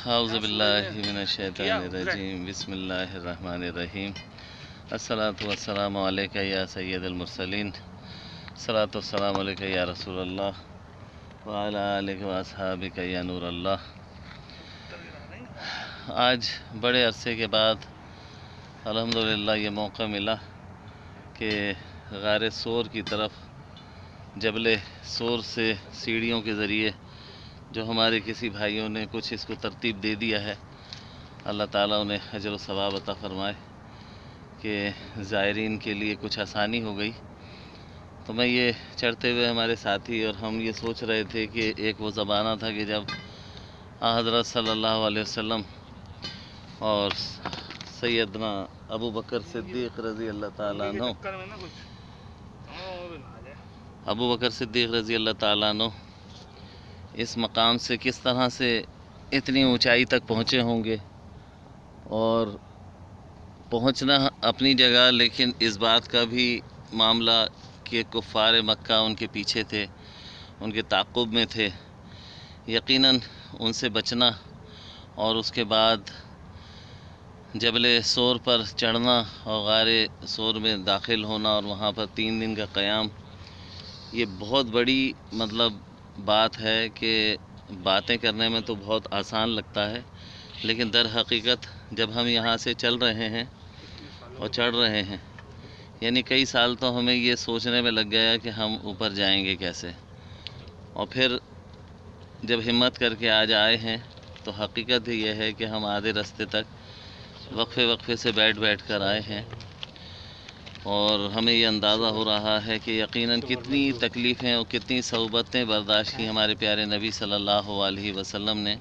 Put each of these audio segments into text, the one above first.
اعوذ باللہ من الشیطان الرجیم بسم اللہ الرحمن الرحیم الصلاۃ والسلام علیکہ یا سید المرسلین الصلاۃ والسلام علیکہ یا رسول اللہ وعلی آلہ واصحابہ یا نور اللہ۔ آج بڑے عرصے کے بعد الحمدللہ یہ موقع ملا کہ غار سور کی طرف جبل سور سے سیڑھیوں کے ذریعے جو ہمارے کسی بھائیوں نے کچھ اس کو ترتیب دے دیا ہے، اللہ تعالیٰ انہیں اجر و ثواب عطا فرمائے کہ زائرین کے لیے کچھ آسانی ہو گئی۔ تو میں یہ چڑھتے ہوئے ہمارے ساتھی اور ہم یہ سوچ رہے تھے کہ ایک وہ زمانہ تھا کہ جب حضرت صلی اللہ علیہ وسلم اور سیدنا ابو بکر صدیق رضی اللہ تعالیٰ عنہ اس مقام سے کس طرح سے اتنی اونچائی تک پہنچے ہوں گے، اور پہنچنا اپنی جگہ، لیکن اس بات کا بھی معاملہ کہ کفار مکہ ان کے پیچھے تھے، ان کے تعاقب میں تھے، یقیناً ان سے بچنا اور اس کے بعد جبل سور پر چڑھنا اور غار سور میں داخل ہونا اور وہاں پر 3 دن کا قیام، یہ بہت بڑی بات ہے کہ باتیں کرنے میں تو بہت آسان لگتا ہے، لیکن در حقیقت جب ہم یہاں سے چل رہے ہیں اور چڑھ رہے ہیں، یعنی کئی سال تو ہمیں یہ سوچنے میں لگ گیا کہ ہم اوپر جائیں گے کیسے، اور پھر جب ہمت کر کے آج آئے ہیں تو حقیقت یہ ہے کہ ہم آدھے راستے تک وقفے سے بیٹھ کر آئے ہیں، اور ہمیں یہ اندازہ ہو رہا ہے کہ یقیناً کتنی تکلیفیں اور کتنی صعوبتیں برداشت کی ہمارے پیارے نبی صلی اللہ علیہ وسلم نے۔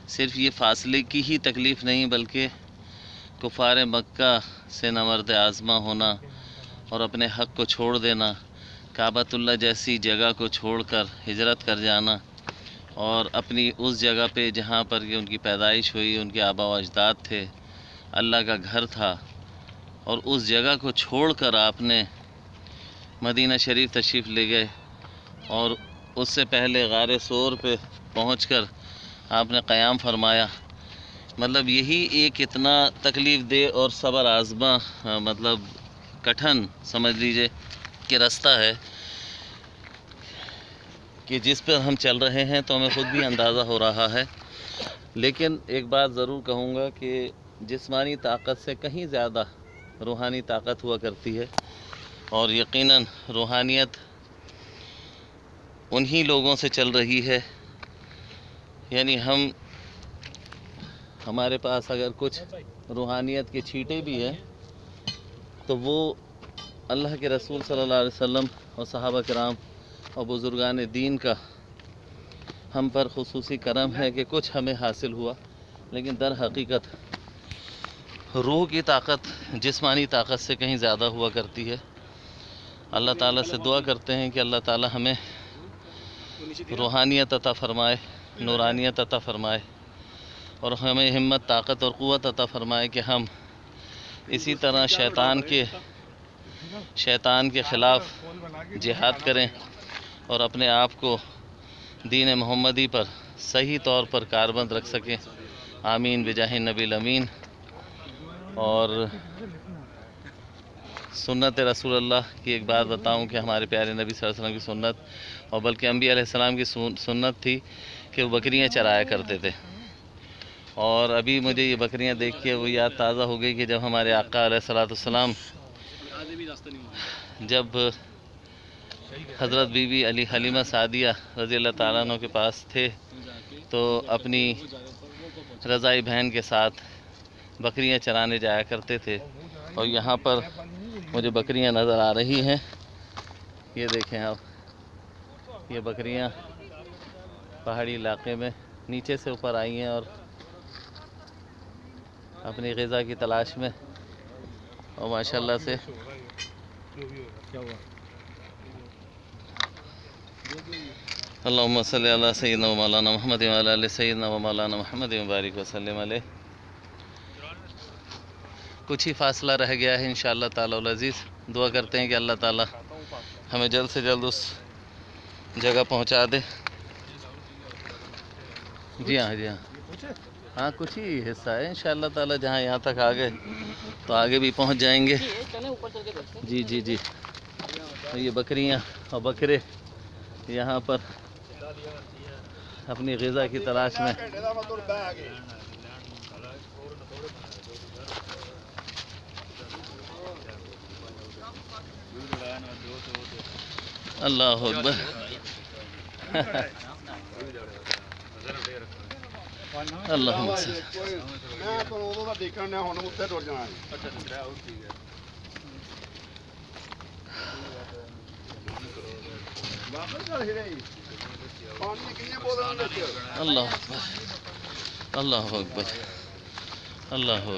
صرف یہ فاصلے کی ہی تکلیف نہیں، بلکہ کفار مکہ سے نامرد آزما ہونا اور اپنے حق کو چھوڑ دینا، کعبۃ اللہ جیسی جگہ کو چھوڑ کر ہجرت کر جانا، اور اپنی اس جگہ پہ جہاں پر کہ ان کی پیدائش ہوئی، ان کے آبا و اجداد تھے، اللہ کا گھر تھا، اور اس جگہ کو چھوڑ کر آپ نے مدینہ شریف تشریف لے گئے، اور اس سے پہلے غار سور پہ پہنچ کر آپ نے قیام فرمایا۔ یہی ایک اتنا تکلیف دہ اور صبر آزما کٹھن سمجھ لیجئے کہ راستہ ہے کہ جس پر ہم چل رہے ہیں، تو ہمیں خود بھی اندازہ ہو رہا ہے۔ لیکن ایک بات ضرور کہوں گا کہ جسمانی طاقت سے کہیں زیادہ روحانی طاقت ہوا کرتی ہے، اور یقیناً روحانیت انہی لوگوں سے چل رہی ہے، یعنی ہمارے پاس اگر کچھ روحانیت کے چھیٹے بھی ہیں تو وہ اللہ کے رسول صلی اللہ علیہ وسلم اور صحابہ کرام اور بزرگان دین کا ہم پر خصوصی کرم ہے کہ کچھ ہمیں حاصل ہوا، لیکن در حقیقت روح کی طاقت جسمانی طاقت سے کہیں زیادہ ہوا کرتی ہے۔ اللہ تعالیٰ سے دعا کرتے ہیں کہ اللہ تعالیٰ ہمیں روحانیت عطا فرمائے، نورانیت عطا فرمائے، اور ہمیں ہمت، طاقت اور قوت عطا فرمائے کہ ہم اسی طرح شیطان کے خلاف جہاد کریں اور اپنے آپ کو دین محمدی پر صحیح طور پر کاربند رکھ سکیں۔ آمین بجاہ نبی الامین۔ اور سنت رسول اللہ کی ایک بات بتاؤں کہ ہمارے پیارے نبی صلی اللہ علیہ وسلم کی سنت، اور بلکہ انبیاء علیہ السلام کی سنت تھی کہ وہ بکریاں چرایا کرتے تھے، اور ابھی مجھے یہ بکریاں دیکھ کے وہ یاد تازہ ہو گئی کہ جب ہمارے آقا علیہ السلام جب حضرت بی بی حلیمہ سعدیہ رضی اللہ تعالیٰ عنہ کے پاس تھے تو اپنی رضائی بہن کے ساتھ بکریاں چرانے جایا کرتے تھے، اور یہاں پر مجھے بکریاں نظر آ رہی ہیں، یہ دیکھیں آپ، یہ بکریاں پہاڑی علاقے میں نیچے سے اوپر آئی ہیں اور اپنی غذا کی تلاش میں، اور ماشاءاللہ سے اللہم صلی علی سیدنا و مولانا محمد وعلی آل سیدنا و مولانا محمد مبارک وسلم علیہ۔ کچھ ہی فاصلہ رہ گیا ہے انشاءاللہ تعالی العزیز، دعا کرتے ہیں کہ اللہ تعالی ہمیں جلد سے جلد اس جگہ پہنچا دے۔ جی ہاں ہاں کچھ ہی حصہ ہے انشاءاللہ تعالی، جہاں یہاں تک آ گئے تو آگے بھی پہنچ جائیں گے. جی جی جی. یہ بکریاں اور بکرے یہاں پر اپنی غذا کی تلاش میں. اللہ اکبر. اللہم صل. اللہ اکبر. اللہ اکبر. اللہ اکبر.